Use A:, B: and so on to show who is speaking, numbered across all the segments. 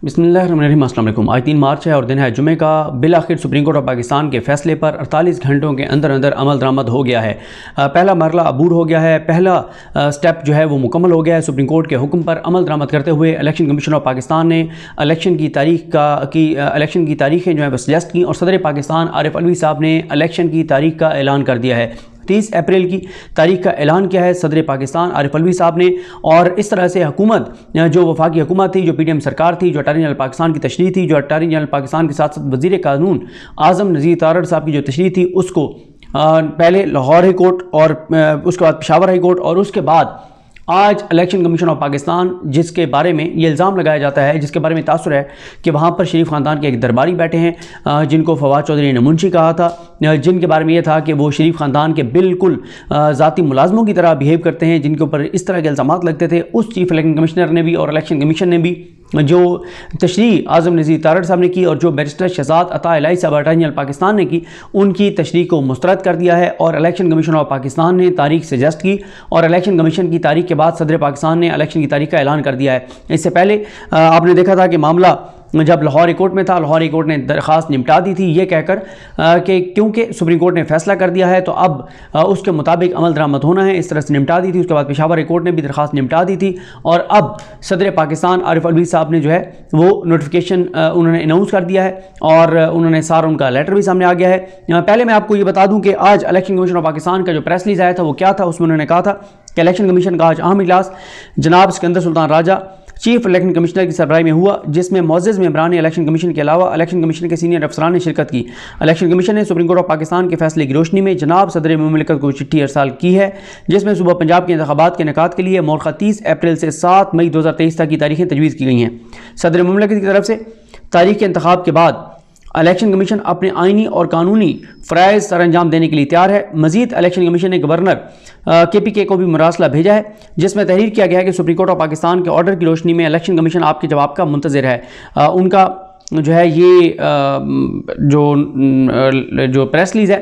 A: بسم اللہ الرحمن الرحیم۔ السلام علیکم۔ آج 3 مارچ ہے اور دن ہے جمعے کا۔ بالآخر سپریم کورٹ آف پاکستان کے فیصلے پر 48 گھنٹوں کے اندر عمل درآمد ہو گیا ہے۔ پہلا مرحلہ عبور ہو گیا ہے، پہلا سٹیپ جو ہے وہ مکمل ہو گیا ہے۔ سپریم کورٹ کے حکم پر عمل درآمد کرتے ہوئے الیکشن کمیشن آف پاکستان نے الیکشن کی تاریخیں جو ہیں وہ سجیسٹ کی، اور صدر پاکستان عارف علوی صاحب نے الیکشن کی تاریخ کا اعلان کر دیا ہے۔ 30 اپریل کی تاریخ کا اعلان کیا ہے صدر پاکستان عارف علوی صاحب نے، اور اس طرح سے حکومت جو وفاقی حکومت تھی، جو پی ٹی ایم سرکار تھی، جو اٹارنی جنرل پاکستان کی تشریح تھی، جو اٹارنی جنرل پاکستان کے ساتھ ساتھ وزیر قانون اعظم نذیر تارڑ صاحب کی جو تشریح تھی، اس کو پہلے لاہور ہائی کورٹ اور اس کے بعد پشاور ہائی کورٹ، اور اس کے بعد آج الیکشن کمیشن آف پاکستان، جس کے بارے میں یہ الزام لگایا جاتا ہے، جس کے بارے میں تاثر ہے کہ وہاں پر شریف خاندان کے ایک درباری بیٹھے ہیں جن کو فواد چودھری نے منشی کہا تھا، جن کے بارے میں یہ تھا کہ وہ شریف خاندان کے بالکل ذاتی ملازموں کی طرح بیہیو کرتے ہیں، جن کے اوپر اس طرح کے الزامات لگتے تھے۔ اس چیف الیکشن کمشنر نے بھی اور الیکشن کمیشن نے بھی جو تشریح اعظم نذیر تارڑ صاحب نے کی، اور جو بیرسٹر شہزاد عطا الہی صاحب اٹارنی جنرل پاکستان نے کی، ان کی تشریح کو مسترد کر دیا ہے، اور الیکشن کمیشن آف پاکستان نے تاریخ سجیسٹ کی، اور الیکشن کمیشن کی تاریخ کے بعد صدر پاکستان نے الیکشن کی تاریخ کا اعلان کر دیا ہے۔ اس سے پہلے آپ نے دیکھا تھا کہ معاملہ جب لاہور ہائی کورٹ میں تھا، لاہور ہائی کورٹ نے درخواست نمٹا دی تھی یہ کہہ کر کہ کیونکہ سپریم کورٹ نے فیصلہ کر دیا ہے تو اب اس کے مطابق عمل درآمد ہونا ہے، اس طرح سے نمٹا دی تھی۔ اس کے بعد پشاور ہائی کورٹ نے بھی درخواست نمٹا دی تھی، اور اب صدر پاکستان عارف علوی صاحب نے جو ہے وہ نوٹیفیکیشن انہوں نے اناؤنس کر دیا ہے، اور انہوں نے سارا ان کا لیٹر بھی سامنے آ گیا ہے۔ پہلے میں آپ کو یہ بتا دوں کہ آج الیکشن کمیشن آف پاکستان کا جو پریس ریلیز آیا تھا وہ کیا تھا۔ اس میں انہوں نے کہا تھا کہ الیکشن کمیشن کا آج اہم اجلاس جناب سکندر سلطان راجہ چیف الیکشن کمشنر کی سربراہی میں ہوا، جس میں معزز ممبران الیکشن کمیشن کے علاوہ الیکشن کمیشن کے سینئر افسران نے شرکت کی۔ الیکشن کمیشن نے سپریم کورٹ آف پاکستان کے فیصلے کی روشنی میں جناب صدر مملکت کو چٹھی ارسال کی ہے، جس میں صوبہ پنجاب کے انتخابات کے انعقاد کے لیے مورخہ 30 اپریل سے 7 مئی 2023 تک کی تاریخیں تجویز کی گئی ہیں۔ صدر مملکت کی طرف سے تاریخ کے انتخاب کے بعد الیکشن کمیشن اپنے آئینی اور قانونی فرائض سر انجام دینے کے لیے تیار ہے۔ مزید الیکشن کمیشن نے گورنر کے پی کے کو بھی مراسلہ بھیجا ہے، جس میں تحریر کیا گیا ہے کہ سپریم کورٹ آف پاکستان کے آرڈر کی روشنی میں الیکشن کمیشن آپ کے جواب کا منتظر ہے۔ ان کا جو ہے یہ جو پریس ریلیز ہے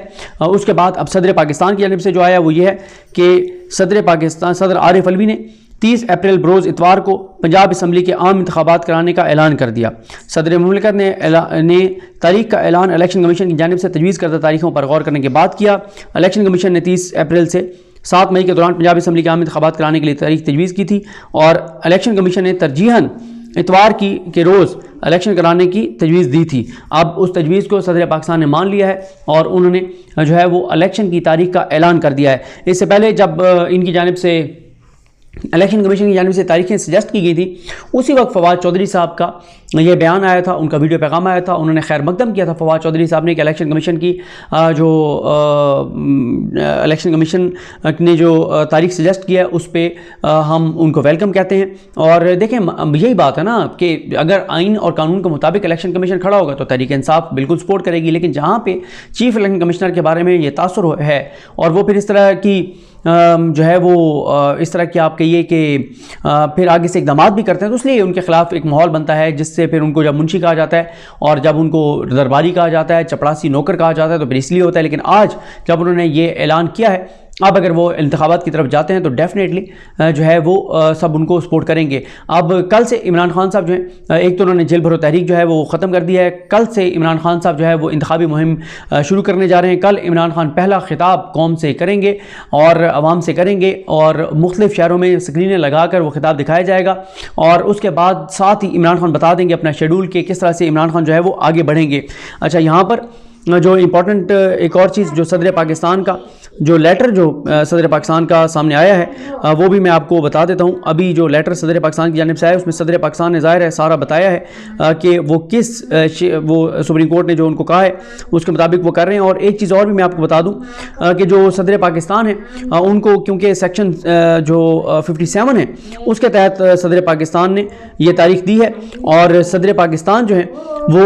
A: اس کے بعد اب صدر پاکستان کی جانب سے جو آیا وہ یہ ہے کہ صدر عارف علوی نے 30 اپریل بروز اتوار کو پنجاب اسمبلی کے عام انتخابات کرانے کا اعلان کر دیا۔ صدر مملکت نے تاریخ کا اعلان الیکشن کمیشن کی جانب سے تجویز کردہ تاریخوں پر غور کرنے کے بعد کیا۔ الیکشن کمیشن نے 30 اپریل سے 7 مئی کے دوران پنجاب اسمبلی کے عام انتخابات کرانے کے لیے تاریخ تجویز کی تھی، اور الیکشن کمیشن نے ترجیحاً اتوار کے روز الیکشن کرانے کی تجویز دی تھی۔ اب اس تجویز کو صدر پاکستان نے مان لیا ہے، اور انہوں نے جو ہے وہ الیکشن کی تاریخ کا اعلان کر دیا ہے۔ اس سے پہلے جب ان کی جانب سے الیکشن کمیشن کی جانب سے تاریخیں سجیسٹ کی گئی تھی، اسی وقت فواد چودھری صاحب کا یہ بیان آیا تھا، ان کا ویڈیو پیغام آیا تھا، انہوں نے خیر مقدم کیا تھا فواد چودھری صاحب نے کہ الیکشن کمیشن کی الیکشن کمیشن نے جو تاریخ سجیسٹ کیا ہے اس پہ ہم ان کو ویلکم کہتے ہیں۔ اور دیکھیں یہی بات ہے نا کہ اگر آئین اور قانون کے مطابق الیکشن کمیشن کھڑا ہوگا تو تحریک انصاف بالکل سپورٹ کرے گی، لیکن جہاں پہ چیف الیکشن کمشنر کے بارے میں یہ تاثر ہے، اور وہ پھر اس طرح کی جو ہے وہ اس طرح کی آپ کہیے کہ پھر آگے سے اقدامات بھی کرتے ہیں، تو اس لیے ان کے خلاف ایک ماحول بنتا ہے، جس سے پھر ان کو جب منشی کہا جاتا ہے اور جب ان کو درباری کہا جاتا ہے، چپڑاسی نوکر کہا جاتا ہے، تو پھر اس لیے ہوتا ہے۔ لیکن آج جب انہوں نے یہ اعلان کیا ہے، اب اگر وہ انتخابات کی طرف جاتے ہیں تو ڈیفینیٹلی جو ہے وہ سب ان کو سپورٹ کریں گے۔ اب کل سے عمران خان صاحب جو ہیں، ایک تو انہوں نے جیل بھرو تحریک جو ہے وہ ختم کر دیا ہے، کل سے عمران خان صاحب جو ہے وہ انتخابی مہم شروع کرنے جا رہے ہیں۔ کل عمران خان پہلا خطاب قوم سے کریں گے اور عوام سے کریں گے، اور مختلف شہروں میں سکرینیں لگا کر وہ خطاب دکھایا جائے گا، اور اس کے بعد ساتھ ہی عمران خان بتا دیں گے اپنا شیڈول کہ کس طرح سے عمران خان جو ہے وہ آگے بڑھیں گے۔ اچھا، یہاں پر جو امپورٹنٹ ایک اور چیز جو صدر پاکستان کا جو لیٹر جو صدر پاکستان کا سامنے آیا ہے وہ بھی میں آپ کو بتا دیتا ہوں۔ ابھی جو لیٹر صدر پاکستان کی جانب سے آیا ہے اس میں صدر پاکستان نے ظاہر ہے سارا بتایا ہے کہ وہ کس وہ سپریم کورٹ نے جو ان کو کہا ہے اس کے مطابق وہ کر رہے ہیں۔ اور ایک چیز اور بھی میں آپ کو بتا دوں کہ جو صدر پاکستان ہے ان کو کیونکہ سیکشن جو 57 ہے اس کے تحت صدر پاکستان نے یہ تاریخ دی ہے، اور صدر پاکستان جو ہے وہ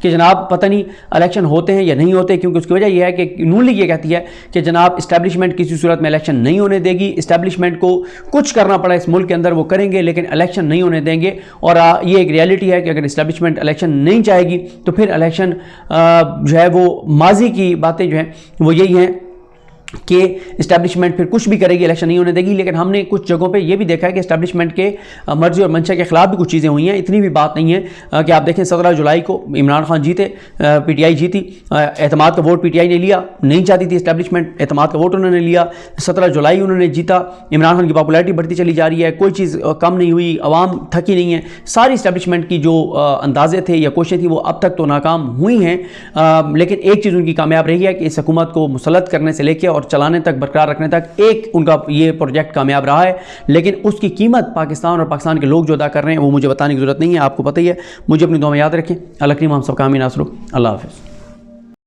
A: کہ جناب پتہ نہیں الیکشن ہوتے ہیں یا نہیں ہوتے، کیونکہ اس کی وجہ یہ ہے کہ نون لیگ یہ کہتی ہے کہ جناب اسٹیبلشمنٹ کسی صورت میں الیکشن نہیں ہونے دے گی، اسٹیبلشمنٹ کو کچھ کرنا پڑا اس ملک کے اندر وہ کریں گے لیکن الیکشن نہیں ہونے دیں گے، اور یہ ایک ریالٹی ہے کہ اگر اسٹیبلشمنٹ الیکشن نہیں چاہے گی تو پھر الیکشن جو ہے وہ ماضی کی باتیں جو ہیں وہ یہی ہیں کہ اسٹیبلشمنٹ پھر کچھ بھی کرے گی، الیکشن نہیں ہونے دے گی۔ لیکن ہم نے کچھ جگہوں پہ یہ بھی دیکھا ہے کہ اسٹیبلشمنٹ کے مرضی اور منشا کے خلاف بھی کچھ چیزیں ہوئی ہیں، اتنی بھی بات نہیں ہے کہ آپ دیکھیں 17 جولائی کو عمران خان جیتے، پی ٹی آئی جیتی، اعتماد کا ووٹ پی ٹی آئی نے لیا، نہیں چاہتی تھی اسٹیبلشمنٹ، اعتماد کا ووٹ انہوں نے لیا، 17 جولائی انہوں نے جیتا، عمران خان کی پاپولیرٹی بڑھتی چلی جا رہی ہے، کوئی چیز کم نہیں ہوئی، عوام تھکی نہیں ہے، ساری اسٹیبلشمنٹ کی جو اندازے تھے یا کوششیں تھیں وہ اب تک تو ناکام ہوئی ہیں، لیکن ایک چیز ان کی کامیاب رہی ہے کہ اس حکومت کو مسلط کرنے سے لے کے اور چلانے تک برقرار رکھنے تک ایک ان کا یہ پروجیکٹ کامیاب رہا ہے، لیکن اس کی قیمت پاکستان اور پاکستان کے لوگ جو ادا کر رہے ہیں وہ مجھے بتانے کی ضرورت نہیں ہے، آپ کو پتہ ہی ہے۔ مجھے اپنی دعا میں یاد رکھیں۔ اللہ کریم ہم سب کا آمین آسرو۔ اللہ حافظ۔